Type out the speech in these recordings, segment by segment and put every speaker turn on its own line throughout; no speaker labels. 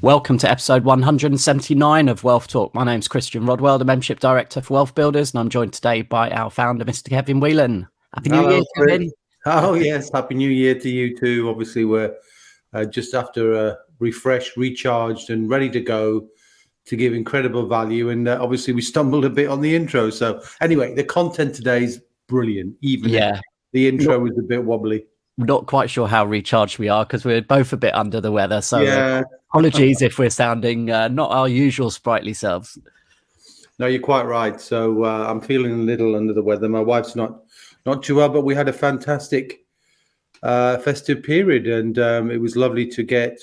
Welcome to episode 179 of Wealth Talk. My name's Christian Rodwell, the Membership Director for Wealth Builders, and I'm joined today by our founder, Mr. Kevin Whelan. Happy New Year, Kevin.
Oh, yes. Happy New Year to you too. Obviously, we're just after a refreshed, recharged and ready to go to give incredible value. And obviously, we stumbled a bit on the intro. So anyway, the content today is brilliant, even if the intro was a bit wobbly.
We're not quite sure how recharged we are because we're both a bit under the weather. So apologies if we're sounding not our usual sprightly selves.
No, you're quite right. So I'm feeling a little under the weather. My wife's not too well, but we had a fantastic festive period, and it was lovely to get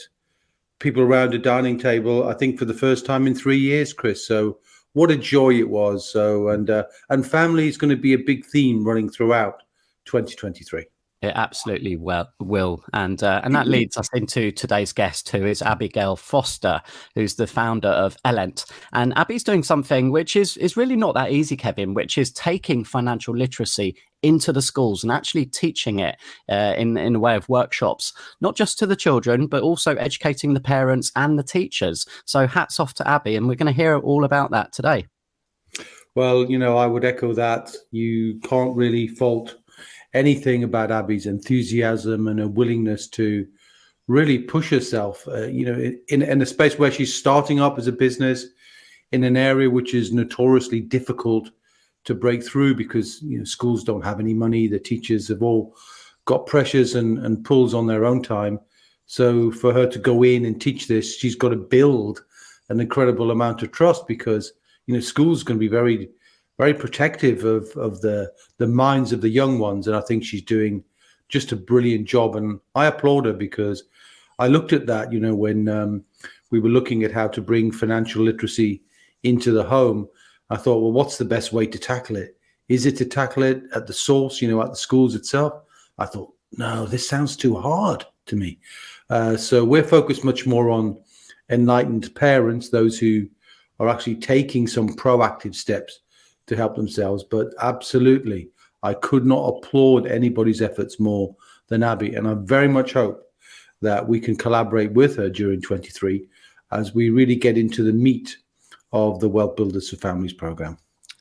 people around a dining table, I think for the first time in 3 years, Chris. So what a joy it was. So and family is going to be a big theme running throughout 2023.
It absolutely will. And that leads us into today's guest, who is Abi Foster, who's the founder of Arent. And Abi's doing something which is really not that easy, Kevin, which is taking financial literacy into the schools and actually teaching it in a way of workshops, not just to the children, but also educating the parents and the teachers. So hats off to Abi, and we're going to hear all about that today.
Well, I would echo that. You can't really fault anything about Abi's enthusiasm and a willingness to really push herself, in a space where she's starting up as a business in an area which is notoriously difficult to break through because schools don't have any money. The teachers have all got pressures and pulls on their own time. So for her to go in and teach this, she's got to build an incredible amount of trust because schools going to be very, very protective of the minds of the young ones. And I think she's doing just a brilliant job. And I applaud her because I looked at that, when we were looking at how to bring financial literacy into the home. I thought, well, what's the best way to tackle it? Is it to tackle it at the source, at the schools itself? I thought, no, this sounds too hard to me. So we're focused much more on enlightened parents, those who are actually taking some proactive steps to help themselves. But absolutely, I could not applaud anybody's efforts more than Abi. And I very much hope that we can collaborate with her during 23 as we really get into the meat of the Wealth Builders for Families program.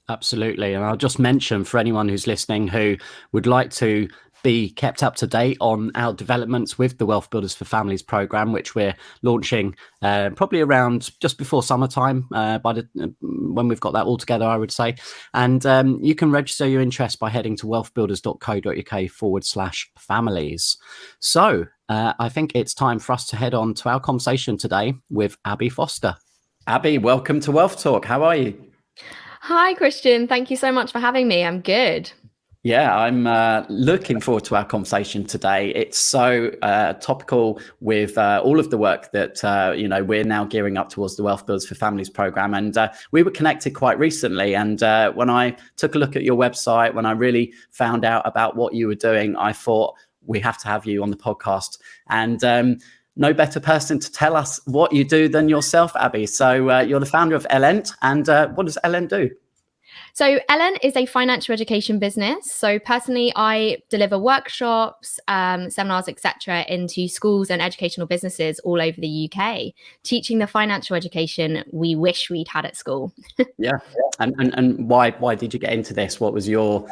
Absolutely. And I'll just mention for anyone who's listening who would like to be kept up to date on our developments with the Wealth Builders for Families program, which we're launching probably around just before summertime, when we've got that all together, I would say. And you can register your interest by heading to wealthbuilders.co.uk/families. So I think it's time for us to head on to our conversation today with Abi Foster. Abi, welcome to Wealth Talk. How are you?
Hi, Christian. Thank you so much for having me. I'm good.
Yeah, I'm looking forward to our conversation today. It's so topical with all of the work that, we're now gearing up towards the Wealth Builders for Families program. And we were connected quite recently. And when I took a look at your website, when I really found out about what you were doing, I thought we have to have you on the podcast. And no better person to tell us what you do than yourself, Abi. So you're the founder of Arent. And what does Arent do?
So Arent is a financial education business. So personally, I deliver workshops, seminars, etc., into schools and educational businesses all over the UK, teaching the financial education we wish we'd had at school.
Yeah. And why did you get into this? What was your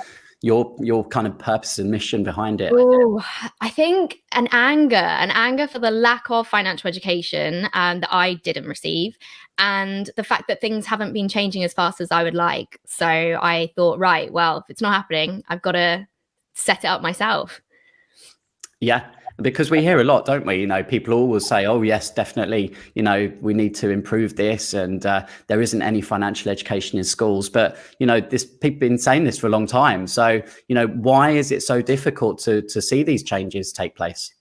kind of purpose and mission behind it?
Oh, I think an anger for the lack of financial education that I didn't receive, and the fact that things haven't been changing as fast as I would like. So I thought, right, well, if it's not happening, I've got to set it up myself.
Yeah. Because we hear a lot, don't we? People always say, oh, yes, definitely, we need to improve this. And there isn't any financial education in schools. But, people have been saying this for a long time. So, why is it so difficult to see these changes take place?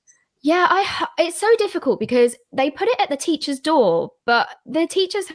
Yeah, it's so difficult because they put it at the teacher's door, but the teachers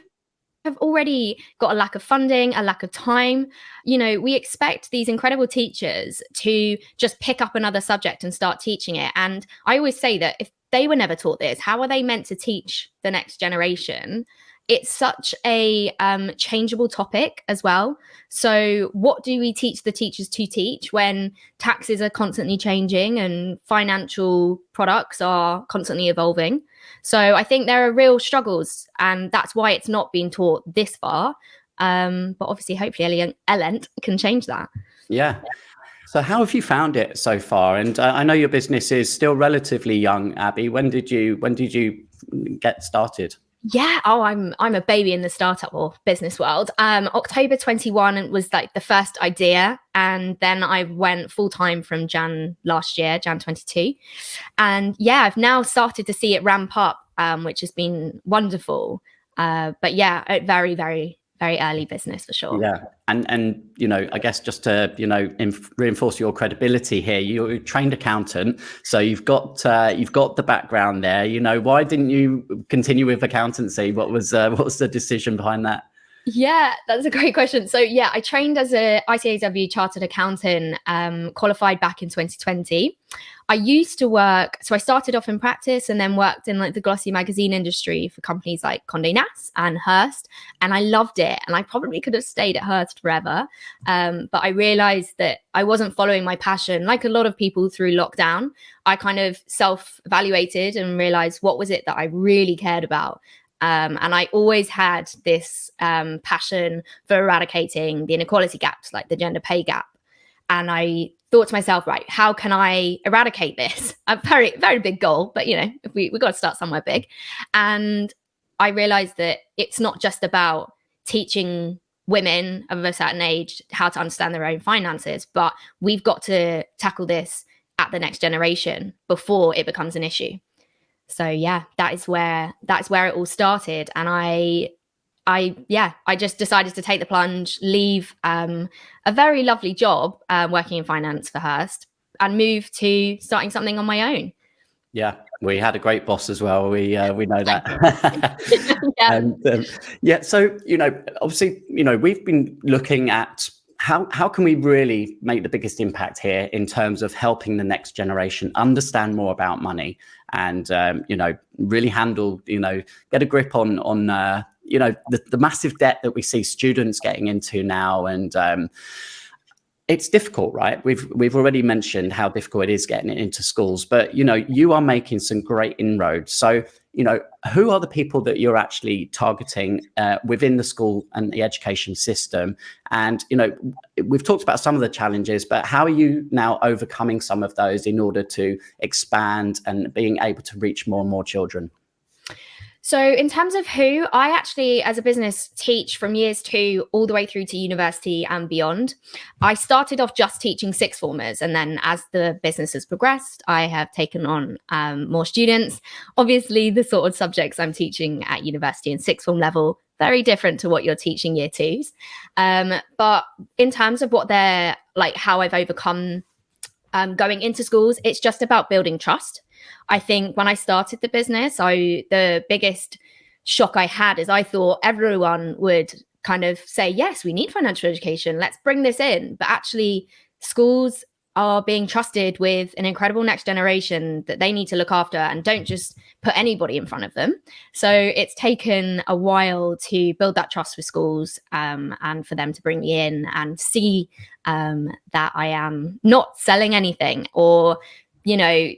have already got a lack of funding, a lack of time. We expect these incredible teachers to just pick up another subject and start teaching it. And I always say that if they were never taught this, how are they meant to teach the next generation? it's such a changeable topic as well. So what do we teach the teachers to teach when taxes are constantly changing and financial products are constantly evolving? So I think there are real struggles, and that's why it's not been taught this far. But obviously, hopefully, Elent can change that.
Yeah. So how have you found it so far? And I know your business is still relatively young, Abi. When did you get started?
Yeah. Oh, I'm a baby in the startup or business world. October 21 was like the first idea. And then I went full time from Jan last year, Jan 22. And yeah, I've now started to see it ramp up, which has been wonderful. But yeah, a very, very, very early business for sure.
Yeah. And I guess just to, reinforce your credibility here, you're a trained accountant. So you've got the background there. Why didn't you continue with accountancy? What was the decision behind that?
Yeah, that's a great question. So yeah, I trained as a ICAW chartered accountant, qualified back in 2020. I used to work, so I started off in practice and then worked in like the glossy magazine industry for companies like Condé Nast and Hearst, and I loved it. And I probably could have stayed at Hearst forever, but I realized that I wasn't following my passion. Like a lot of people through lockdown, I kind of self-evaluated and realized what was it that I really cared about. And I always had this passion for eradicating the inequality gaps, like the gender pay gap. And I thought to myself, right, how can I eradicate this? A very, very big goal, but if we got to start somewhere big. And I realized that it's not just about teaching women of a certain age how to understand their own finances, but we've got to tackle this at the next generation before it becomes an issue. So yeah, that's where it all started. And I just decided to take the plunge, leave a very lovely job working in finance for Hearst, and move to starting something on my own.
Yeah, we had a great boss as well. We know that.
Yeah.
And so obviously, we've been looking at how can we really make the biggest impact here in terms of helping the next generation understand more about money and really handle, get a grip on the massive debt that we see students getting into now. And it's difficult, right? We've already mentioned how difficult it is getting it into schools, but you are making some great inroads. So who are the people that you're actually targeting within the school and the education system? And we've talked about some of the challenges, but how are you now overcoming some of those in order to expand and being able to reach more and more children?
So in terms of who, I actually, as a business, teach from years 2 all the way through to university and beyond. I started off just teaching sixth formers, and then as the business has progressed, I have taken on more students. Obviously, the sort of subjects I'm teaching at university and sixth form level, very different to what you're teaching year 2s. But in terms of what they're like, how I've overcome going into schools, it's just about building trust. I think when I started the business, the biggest shock I had is I thought everyone would kind of say, yes, we need financial education. Let's bring this in. But actually, schools are being trusted with an incredible next generation that they need to look after, and don't just put anybody in front of them. So it's taken a while to build that trust with schools and for them to bring me in and see that I am not selling anything or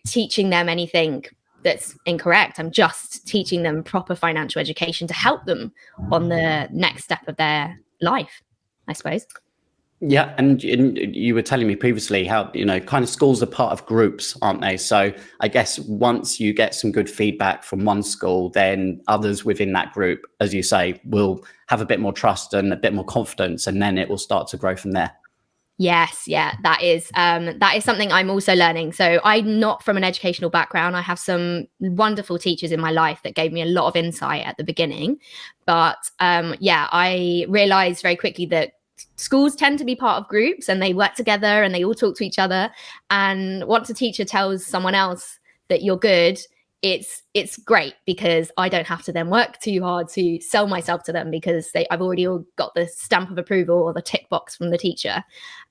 teaching them anything that's incorrect. I'm just teaching them proper financial education to help them on the next step of their life, I suppose.
Yeah, and you were telling me previously how kind of schools are part of groups, aren't they? So I guess once you get some good feedback from one school, then others within that group, as you say, will have a bit more trust and a bit more confidence, and then it will start to grow from there.
Yes, yeah, that is something I'm also learning. So I'm not from an educational background. I have some wonderful teachers in my life that gave me a lot of insight at the beginning. But I realized very quickly that schools tend to be part of groups and they work together and they all talk to each other. And once a teacher tells someone else that you're good, it's great because I don't have to then work too hard to sell myself to them because I've already got the stamp of approval or the tick box from the teacher.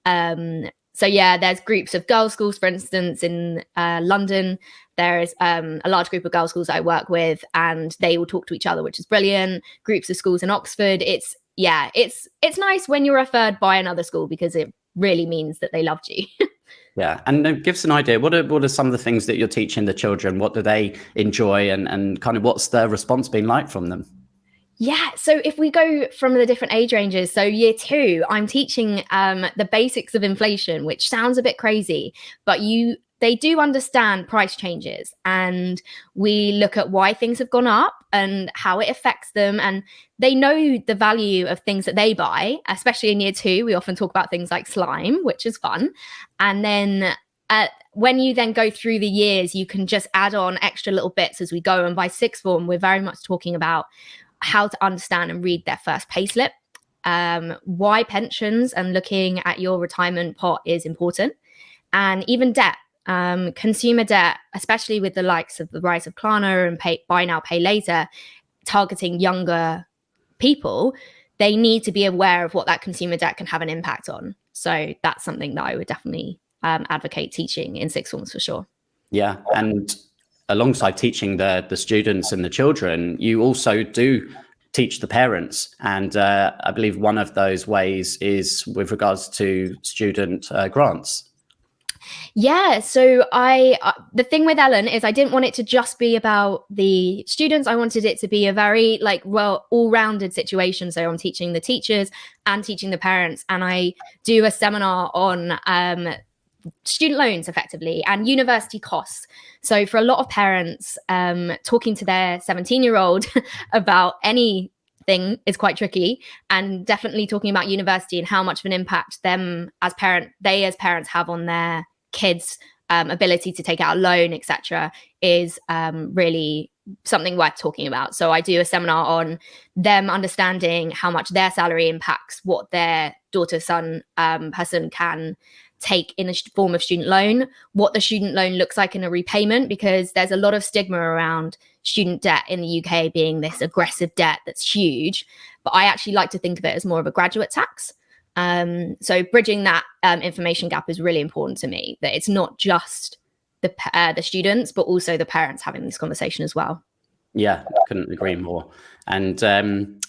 So yeah, there's groups of girls' schools, for instance, in London. there's a large group of girls' schools I work with, and they all talk to each other, which is brilliant. Groups of schools in Oxford. It's nice when you're referred by another school, because it really means that they loved you.
Yeah, and give us an idea. What are some of the things that you're teaching the children? What do they enjoy, and kind of what's the response been like from them?
Yeah, so if we go from the different age ranges, so year 2, I'm teaching the basics of inflation, which sounds a bit crazy, but they do understand price changes, and we look at why things have gone up and how it affects them, and they know the value of things that they buy. Especially in year 2, we often talk about things like slime, which is fun. And then when you then go through the years, you can just add on extra little bits as we go. And by 6th form, we're very much talking about how to understand and read their first payslip, why pensions and looking at your retirement pot is important, and even debt. Consumer debt, especially with the likes of the rise of Klarna and buy now, pay later, targeting younger people, they need to be aware of what that consumer debt can have an impact on. So that's something that I would definitely advocate teaching in 6th forms for sure.
Yeah, and alongside teaching the students and the children, you also do teach the parents, and I believe one of those ways is with regards to student grants.
Yeah, so the thing with Ellen is I didn't want it to just be about the students. I wanted it to be a very all-rounded situation. So I'm teaching the teachers and teaching the parents, and I do a seminar on student loans effectively and university costs. So for a lot of parents, talking to their 17-year-old about anything is quite tricky, and definitely talking about university and how much of an impact they as parents have on their kids' ability to take out a loan, etc., is really something worth talking about. So I do a seminar on them understanding how much their salary impacts what their daughter, son, person can take in a form of student loan, what the student loan looks like in a repayment, because there's a lot of stigma around student debt in the UK being this aggressive debt that's huge. But I actually like to think of it as more of a graduate tax. So bridging that information gap is really important to me, that it's not just the students, but also the parents having this conversation as well.
Yeah, couldn't agree more. And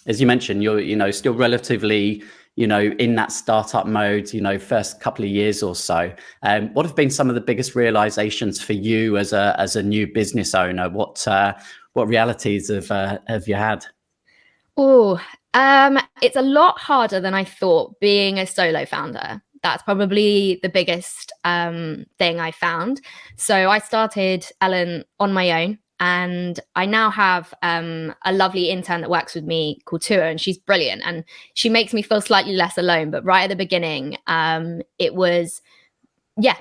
as you mentioned, you're still relatively in that startup mode, first couple of years or so. What have been some of the biggest realizations for you as a new business owner? What realities have you had?
It's a lot harder than I thought being a solo founder. That's probably the biggest thing I found. So I started Ellen on my own, and I now have a lovely intern that works with me called Tua, and she's brilliant, and she makes me feel slightly less alone. But right at the beginning, it was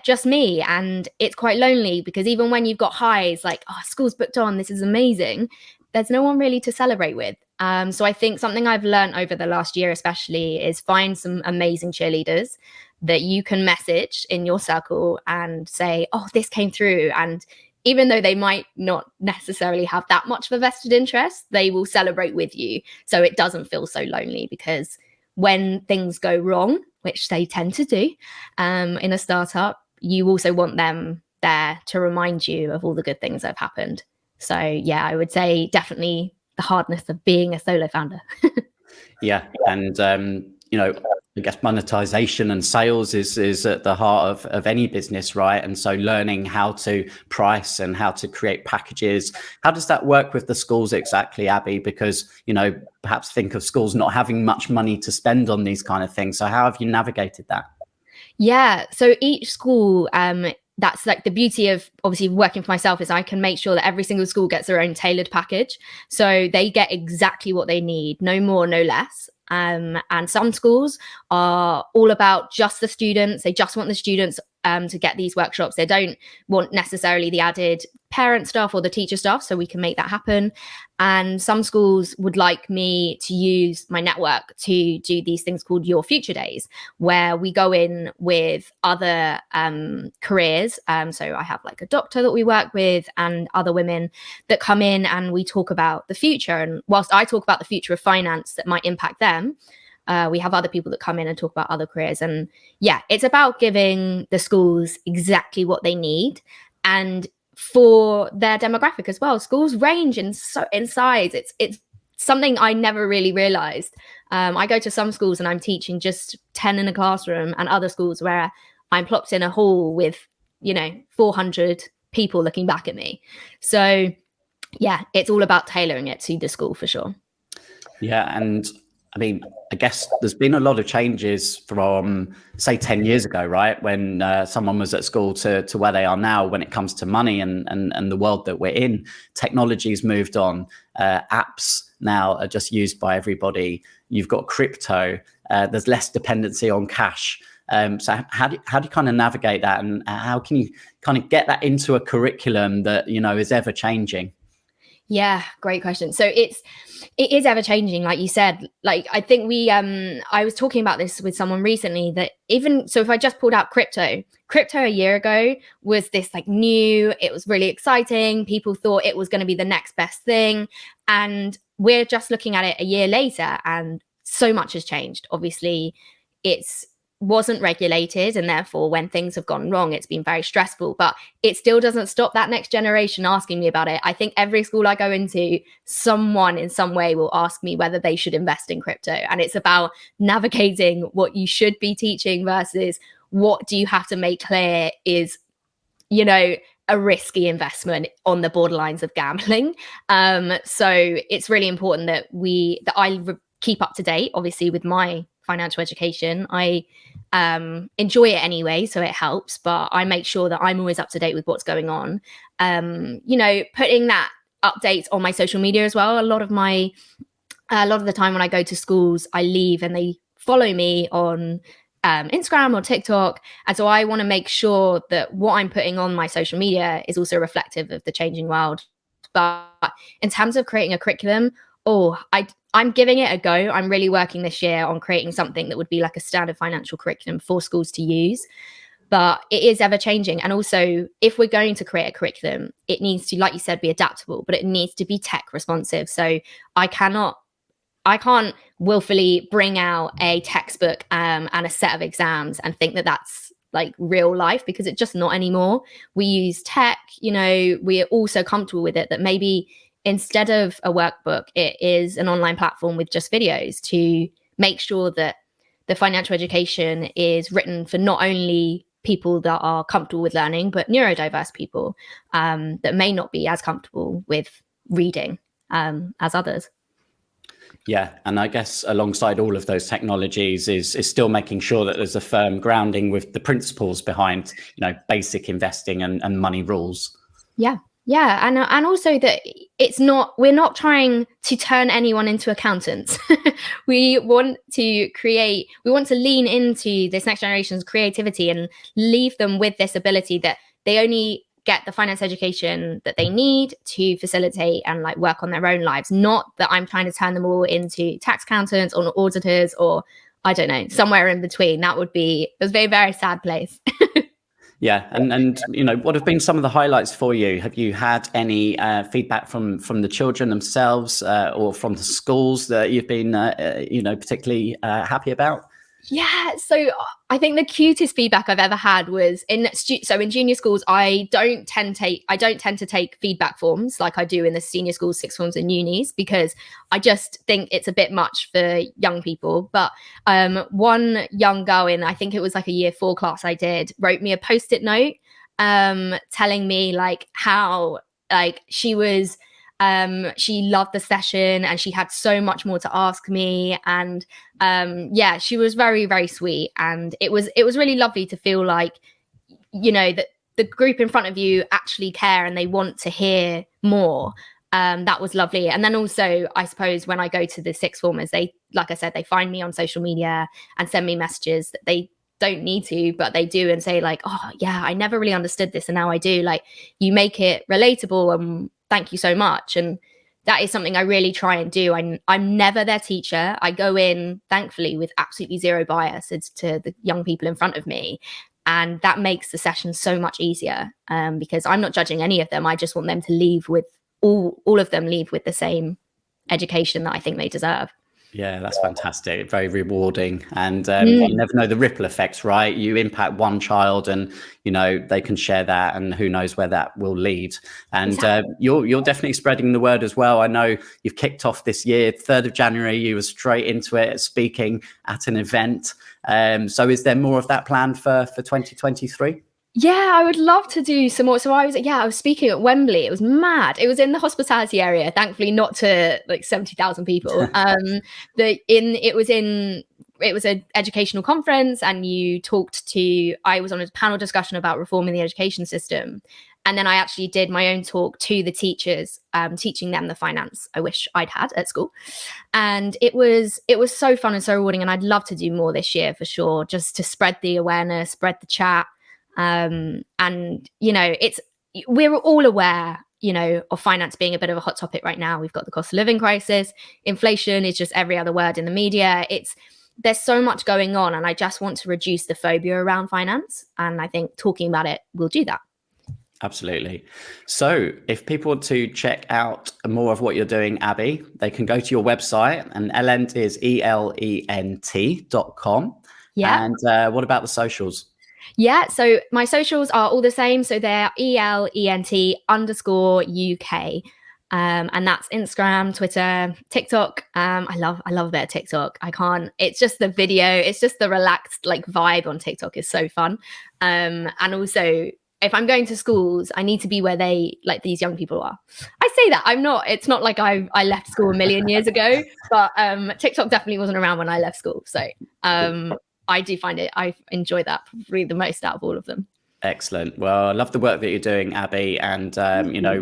just me, and it's quite lonely, because even when you've got highs like, oh, school's booked on, this is amazing, there's no one really to celebrate with. So I think something I've learned over the last year especially is find some amazing cheerleaders that you can message in your circle and say, oh, this came through. And even though they might not necessarily have that much of a vested interest, they will celebrate with you. So it doesn't feel so lonely, because when things go wrong, which they tend to do in a startup, you also want them there to remind you of all the good things that have happened. So yeah, I would say definitely the hardness of being a solo founder.
Yeah, and I guess monetization and sales is at the heart of any business, right? And so learning how to price and how to create packages. How does that work with the schools exactly, Abi? Because, perhaps think of schools not having much money to spend on these kind of things. So how have you navigated that?
Yeah, so each school, that's like the beauty of obviously working for myself, is I can make sure that every single school gets their own tailored package. So they get exactly what they need, no more, no less. And some schools are all about just the students. They just want the students to get these workshops. They don't want necessarily the added parent stuff or the teacher stuff, so we can make that happen. And some schools would like me to use my network to do these things called Your Future Days, where we go in with other careers. So I have like a doctor that we work with and other women that come in, and we talk about the future. And whilst I talk about the future of finance that might impact them, we have other people that come in and talk about other careers. And yeah, it's about giving the schools exactly what they need. And for their demographic as well. Schools range in size. It's something I never really realized. I go to some schools and I'm teaching just 10 in a classroom, and other schools where I'm plopped in a hall with, 400 people looking back at me. So yeah, it's all about tailoring it to the school for sure.
Yeah. And I mean, I guess there's been a lot of changes from, say, 10 years ago, right? When someone was at school to where they are now when it comes to money and the world that we're in. Technology's moved on. Apps now are just used by everybody. You've got crypto. There's less dependency on cash. So how do you kind of navigate that, and how can you kind of get that into a curriculum that, is ever changing?
Yeah, great question. So it is ever changing, like you said. Like, I think I was talking about this with someone recently, that even so, if I just pulled out crypto a year ago was this like new, it was really exciting. People thought it was going to be the next best thing. And we're just looking at it a year later and so much has changed. Obviously, it's wasn't regulated, and therefore when things have gone wrong, it's been very stressful, but it still doesn't stop that next generation asking me about it. I think every school I go into, someone in some way will ask me whether they should invest in crypto, and it's about navigating what you should be teaching versus what do you have to make clear is, a risky investment on the borderlines of gambling. So it's really important that I keep up to date, obviously, with my financial education. I enjoy it anyway, so it helps, but I make sure that I'm always up to date with what's going on. Putting that updates on my social media as well. A lot of the time when I go to schools, I leave and they follow me on Instagram or TikTok, and so I want to make sure that what I'm putting on my social media is also reflective of the changing world. But in terms of creating a curriculum, I'm giving it a go. I'm really working this year on creating something that would be like a standard financial curriculum for schools to use. But it is ever changing. And also, if we're going to create a curriculum, it needs to, like you said, be adaptable, but it needs to be tech responsive. So I can't willfully bring out a textbook and a set of exams and think that that's like real life, because it's just not anymore. We use tech, we are all so comfortable with it that maybe instead of a workbook, it is an online platform with just videos to make sure that the financial education is written for not only people that are comfortable with learning, but neurodiverse people that may not be as comfortable with reading as others.
Yeah, and I guess alongside all of those technologies is still making sure that there's a firm grounding with the principles behind, basic investing and money rules.
Yeah, and also that we're not trying to turn anyone into accountants. We want to lean into this next generation's creativity and leave them with this ability that they only get the finance education that they need to facilitate and like work on their own lives. Not that I'm trying to turn them all into tax accountants or auditors or, I don't know, somewhere in between. That would be a very, very sad place.
Yeah, and what have been some of the highlights for you? Have you had any feedback from the children themselves or from the schools that you've been particularly happy about?
Yeah, so I think the cutest feedback I've ever had was in junior schools. I don't tend to take feedback forms like I do in the senior schools, sixth forms and unis, because I just think it's a bit much for young people. But one young girl in, I think it was like a year 4 class I did, wrote me a post-it note telling me like how like she was she loved the session and she had so much more to ask me, and she was very, very sweet, and it was really lovely to feel like that the group in front of you actually care and they want to hear more. That was lovely. And then also, I suppose when I go to the sixth formers, they, like I said, they find me on social media and send me messages that they don't need to, but they do, and say like, oh yeah, I never really understood this and now I do. Like, you make it relatable and thank you so much. And that is something I really try and do. I'm never their teacher. I go in, thankfully, with absolutely zero bias as to the young people in front of me. And that makes the session so much easier because I'm not judging any of them. I just want them to leave with all of them leave with the same education that I think they deserve.
Yeah, that's fantastic. Very rewarding. And you never know the ripple effects, right? You impact one child and, they can share that, and who knows where that will lead. And
Exactly.
you're definitely spreading the word as well. I know you've kicked off this year, 3rd of January, you were straight into it, speaking at an event. So is there more of that planned for 2023?
Yeah, I would love to do some more. So I was speaking at Wembley. It was mad. It was in the hospitality area, thankfully not to like 70,000 people. It was an educational conference, and I was on a panel discussion about reforming the education system. And then I actually did my own talk to the teachers, teaching them the finance I wish I'd had at school. And it was so fun and so rewarding. And I'd love to do more this year for sure, just to spread the awareness, spread the chat. And we're all aware, of finance being a bit of a hot topic right now. We've got the cost of living crisis, inflation is just every other word in the media. There's so much going on, and I just want to reduce the phobia around finance. And I think talking about it will do that.
Absolutely. So if people want to check out more of what you're doing, Abi, they can go to your website, and Elent is ELENT.com.
Yeah.
And what about the socials?
Yeah, so my socials are all the same. So they're ELENT_UK. And that's Instagram, Twitter, TikTok. I love a bit of TikTok. It's just the video. It's just the relaxed vibe on TikTok is so fun. And also, if I'm going to schools, I need to be where these young people are. I say that it's not like I left school a million years ago, but TikTok definitely wasn't around when I left school. So I do find I enjoy that probably the most out of all of them.
Excellent. Well, I love the work that you're doing, Abi, and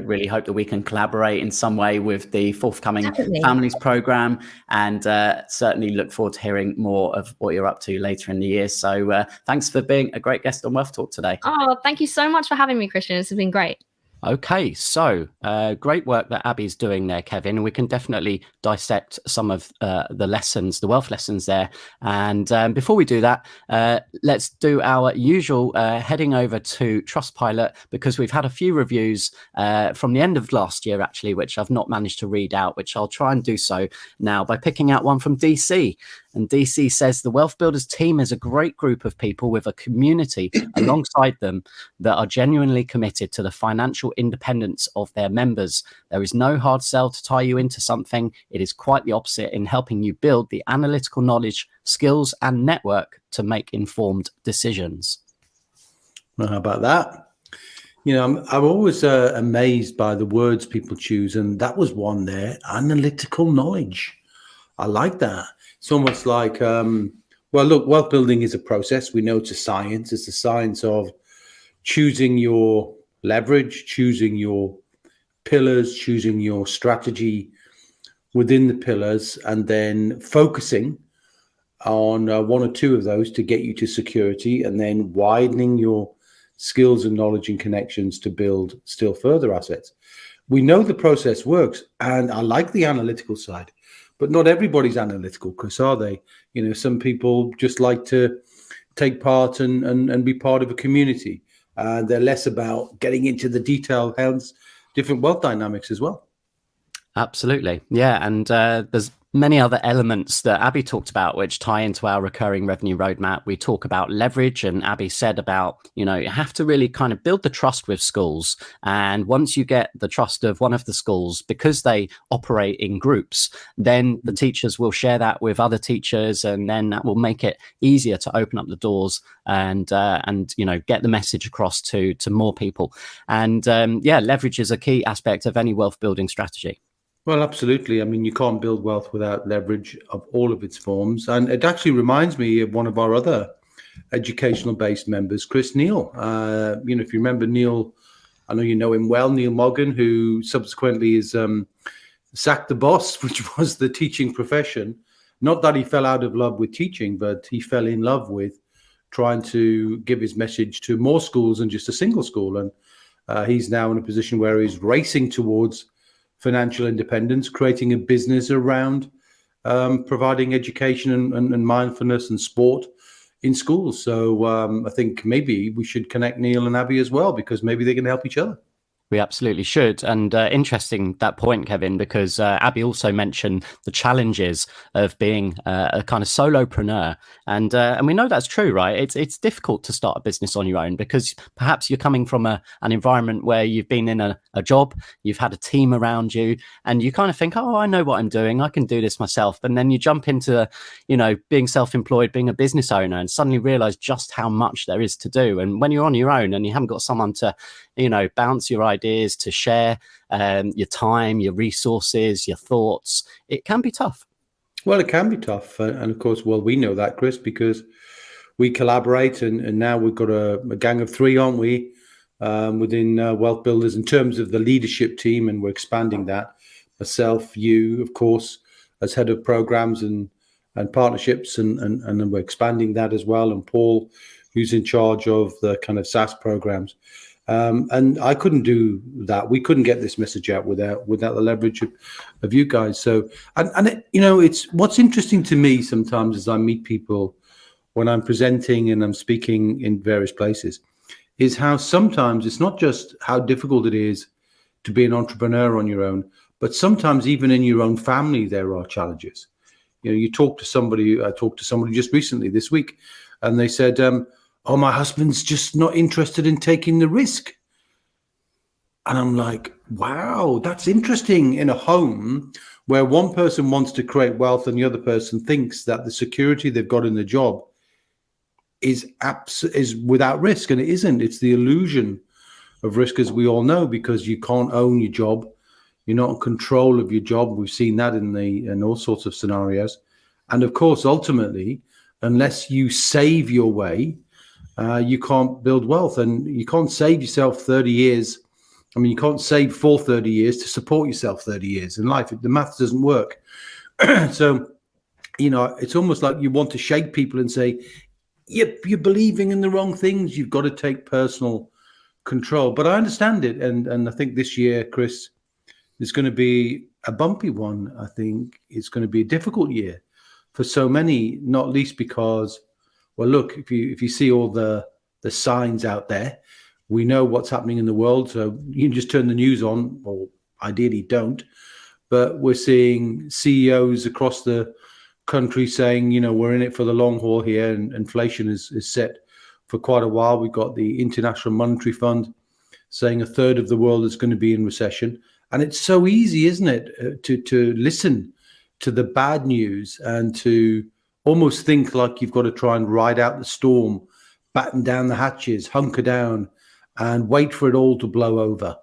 really hope that we can collaborate in some way with the forthcoming Families Programme, and certainly look forward to hearing more of what you're up to later in the year. So thanks for being a great guest on Wealth Talk today.
Oh, thank you so much for having me, Christian. This has been great.
Okay, so great work that Abi's doing there, Kevin. We can definitely dissect some of the lessons, the wealth lessons there. And before we do that, let's do our usual heading over to Trustpilot, because we've had a few reviews from the end of last year, actually, which I've not managed to read out, which I'll try and do so now by picking out one from DC. And DC says, the Wealth Builders team is a great group of people with a community alongside them that are genuinely committed to the financial independence of their members. There is no hard sell to tie you into something. It is quite the opposite in helping you build the analytical knowledge, skills, and network to make informed decisions.
Well, how about that? I'm always amazed by the words people choose, and that was one there, analytical knowledge. I like that. It's almost like, look, wealth building is a process. We know it's a science. It's a science of choosing your leverage, choosing your pillars, choosing your strategy within the pillars, and then focusing on one or two of those to get you to security, and then widening your skills and knowledge and connections to build still further assets. We know the process works, and I like the analytical side. But not everybody's analytical, Chris, are they? Some people just like to take part and be part of a community. They're less about getting into the detail, hence different wealth dynamics as well.
Absolutely. Yeah. And there's many other elements that Abi talked about, which tie into our recurring revenue roadmap. We talk about leverage, and Abi said about, you have to really kind of build the trust with schools. And once you get the trust of one of the schools, because they operate in groups, then the teachers will share that with other teachers, and then that will make it easier to open up the doors and get the message across to more people. And leverage is a key aspect of any wealth building strategy.
Well, absolutely. I mean, you can't build wealth without leverage of all of its forms. And it actually reminds me of one of our other educational-based members, Chris Neal. If you remember Neil, I know you know him well, Neil Moggan, who subsequently is sacked the boss, which was the teaching profession. Not that he fell out of love with teaching, but he fell in love with trying to give his message to more schools than just a single school. And he's now in a position where he's racing towards financial independence, creating a business around providing education and mindfulness and sport in schools. So I think maybe we should connect Neil and Abi as well, because maybe they can help each other.
We absolutely should. And interesting that point, Kevin, because Abi also mentioned the challenges of being a kind of solopreneur. And we know that's true, right? It's difficult to start a business on your own because perhaps you're coming from an environment where you've been in a job, you've had a team around you, and you kind of think, oh, I know what I'm doing. I can do this myself. And then you jump into, being self-employed, being a business owner, and suddenly realize just how much there is to do. And when you're on your own and you haven't got someone to bounce your ideas, to share your time, your resources, your thoughts, it can be tough.
Well, it can be tough. And of course, we know that, Chris, because we collaborate and now we've got a gang of 3, aren't we, within Wealth Builders in terms of the leadership team, and we're expanding that. Myself, you, of course, as head of programs and partnerships, and then we're expanding that as well. And Paul, who's in charge of the kind of SaaS programs. And I couldn't do that. We couldn't get this message out without the leverage of you guys. So, it's what's interesting to me sometimes as I meet people when I'm presenting and I'm speaking in various places, is how sometimes it's not just how difficult it is to be an entrepreneur on your own, but sometimes even in your own family there are challenges. You talk to somebody. I talked to somebody just recently this week, and they said, oh, my husband's just not interested in taking the risk. And I'm like, wow, that's interesting. In a home where one person wants to create wealth and the other person thinks that the security they've got in the job is without risk. And it isn't. It's the illusion of risk, as we all know, because you can't own your job. You're not in control of your job. We've seen that in all sorts of scenarios. And of course, ultimately, unless you save your way, you can't build wealth, and you can't save yourself 30 years. I mean, you can't save for 30 years to support yourself 30 years in life. The math doesn't work. So, it's almost like you want to shake people and say, yep, you're believing in the wrong things. You've got to take personal control. But I understand it. And I think this year, Chris, is going to be a bumpy one. I think it's going to be a difficult year for so many, not least because, well, look, if you see all the signs out there, we know what's happening in the world. So you can just turn the news on, or ideally don't. But we're seeing CEOs across the country saying, we're in it for the long haul here, and inflation is set for quite a while. We've got the International Monetary Fund saying a third of the world is going to be in recession. And it's so easy, isn't it, to listen to the bad news and to almost think like you've got to try and ride out the storm, batten down the hatches, hunker down, and wait for it all to blow over.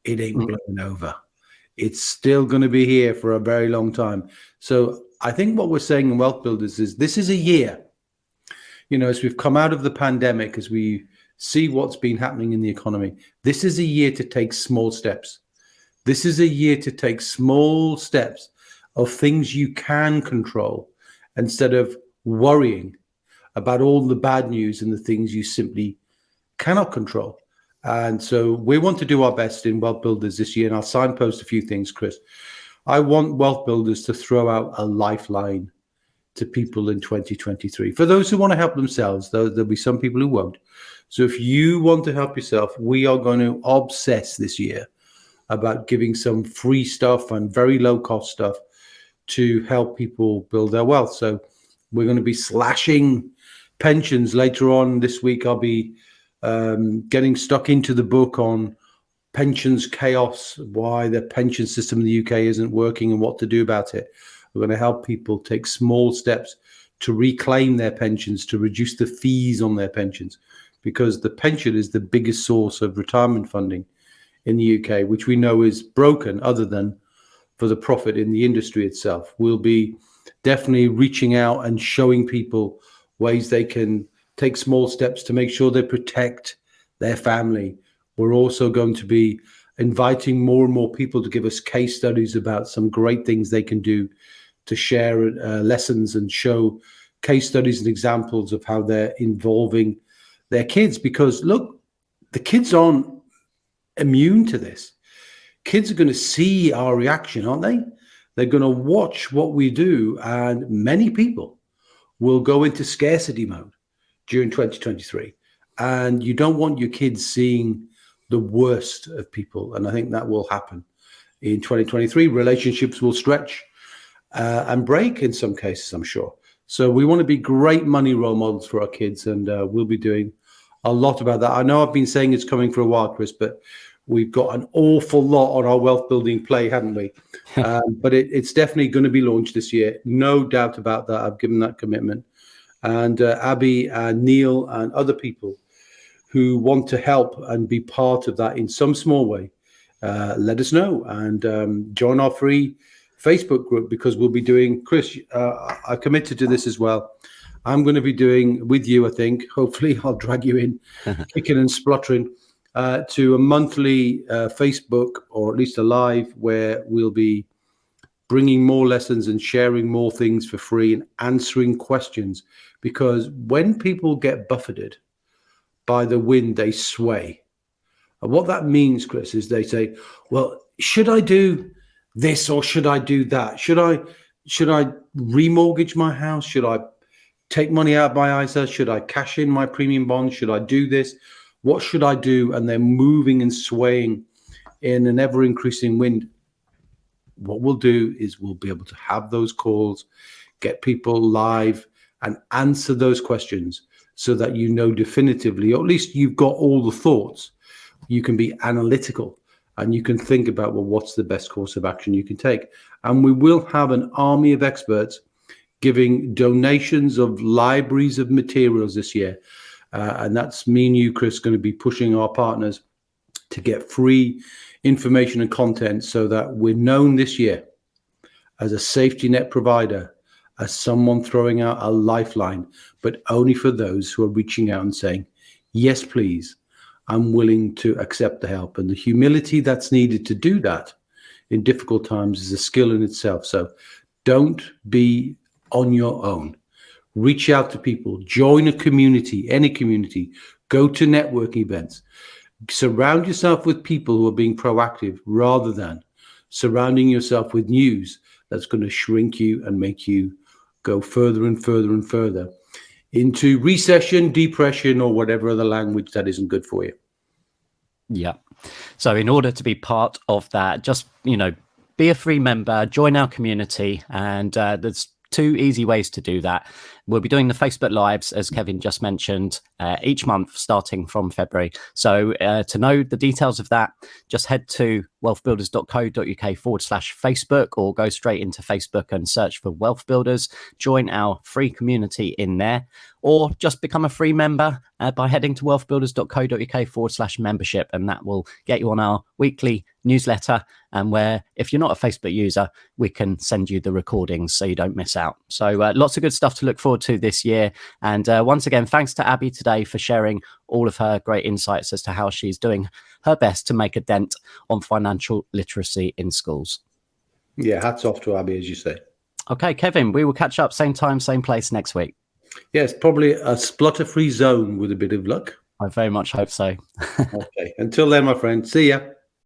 It ain't blowing over. It's still going to be here for a very long time. So I think what we're saying in Wealth Builders is this is a year, as we've come out of the pandemic, as we see what's been happening in the economy, this is a year to take small steps. This is a year to take small steps of things you can control instead of worrying about all the bad news and the things you simply cannot control. And so we want to do our best in Wealth Builders this year. And I'll signpost a few things, Chris. I want Wealth Builders to throw out a lifeline to people in 2023. For those who want to help themselves, though, there'll be some people who won't. So if you want to help yourself, we are going to obsess this year about giving some free stuff and very low cost stuff to help people build their wealth. So we're going to be slashing pensions later on this week. I'll be getting stuck into the book on pensions chaos, why the pension system in the UK isn't working and what to do about it. We're going to help people take small steps to reclaim their pensions, to reduce the fees on their pensions, because the pension is the biggest source of retirement funding in the UK, which we know is broken other than for the profit in the industry itself. We'll be definitely reaching out and showing people ways they can take small steps to make sure they protect their family. We're also going to be inviting more and more people to give us case studies about some great things they can do to share lessons and show case studies and examples of how they're involving their kids. Because look, the kids aren't immune to this. Kids are going to see our reaction, aren't they? They're going to watch what we do, and many people will go into scarcity mode during 2023. And you don't want your kids seeing the worst of people. And I think that will happen in 2023. Relationships will stretch and break in some cases, I'm sure. So we want to be great money role models for our kids, and we'll be doing a lot about that. I know I've been saying it's coming for a while, Chris, but we've got an awful lot on our wealth building play, haven't we? But it's definitely going to be launched this year. No doubt about that. I've given that commitment. And Abi and Neil and other people who want to help and be part of that in some small way, let us know and join our free Facebook group, because we'll be doing, Chris, I committed to this as well. I'm going to be doing with you, I think, hopefully I'll drag you in, kicking and spluttering, to a monthly Facebook, or at least a live, where we'll be bringing more lessons and sharing more things for free and answering questions. Because when people get buffeted by the wind, they sway. And what that means, Chris, is they say, well, should I do this or should I do that? Should I remortgage my house? Should I take money out of my ISA? Should I cash in my premium bonds? Should I do this? What should I do? And they're moving and swaying in an ever increasing wind. What we'll do is we'll be able to have those calls, get people live and answer those questions, so that you know definitively, or at least you've got all the thoughts. You can be analytical and you can think about, well, what's the best course of action you can take? And we will have an army of experts giving donations of libraries of materials this year. And that's me and you, Chris, going to be pushing our partners to get free information and content, so that we're known this year as a safety net provider, as someone throwing out a lifeline, but only for those who are reaching out and saying, yes, please, I'm willing to accept the help. And the humility that's needed to do that in difficult times is a skill in itself. So don't be on your own. Reach out to people, join a community, any community, go to networking events, surround yourself with people who are being proactive, rather than surrounding yourself with news that's going to shrink you and make you go further and further and further into recession, depression, or whatever other language that isn't good for you.
Yeah. So in order to be part of that, just, be a free member, join our community, and there's 2 easy ways to do that. We'll be doing the Facebook Lives, as Kevin just mentioned, each month starting from February. So to know the details of that, just head to wealthbuilders.co.uk/Facebook, or go straight into Facebook and search for Wealth Builders. Join our free community in there, or just become a free member by heading to wealthbuilders.co.uk/membership, and that will get you on our weekly newsletter, and where, if you're not a Facebook user, we can send you the recordings so you don't miss out. So lots of good stuff to look forward to this year. And once again, thanks to Abi today for sharing all of her great insights as to how she's doing her best to make a dent on financial literacy in schools.
Yeah, hats off to Abi, as you say.
Okay, Kevin, we will catch up same time, same place next week.
Yes, probably a splutter-free zone with a bit of luck.
I very much hope so.
Okay, until then, my friend, see ya.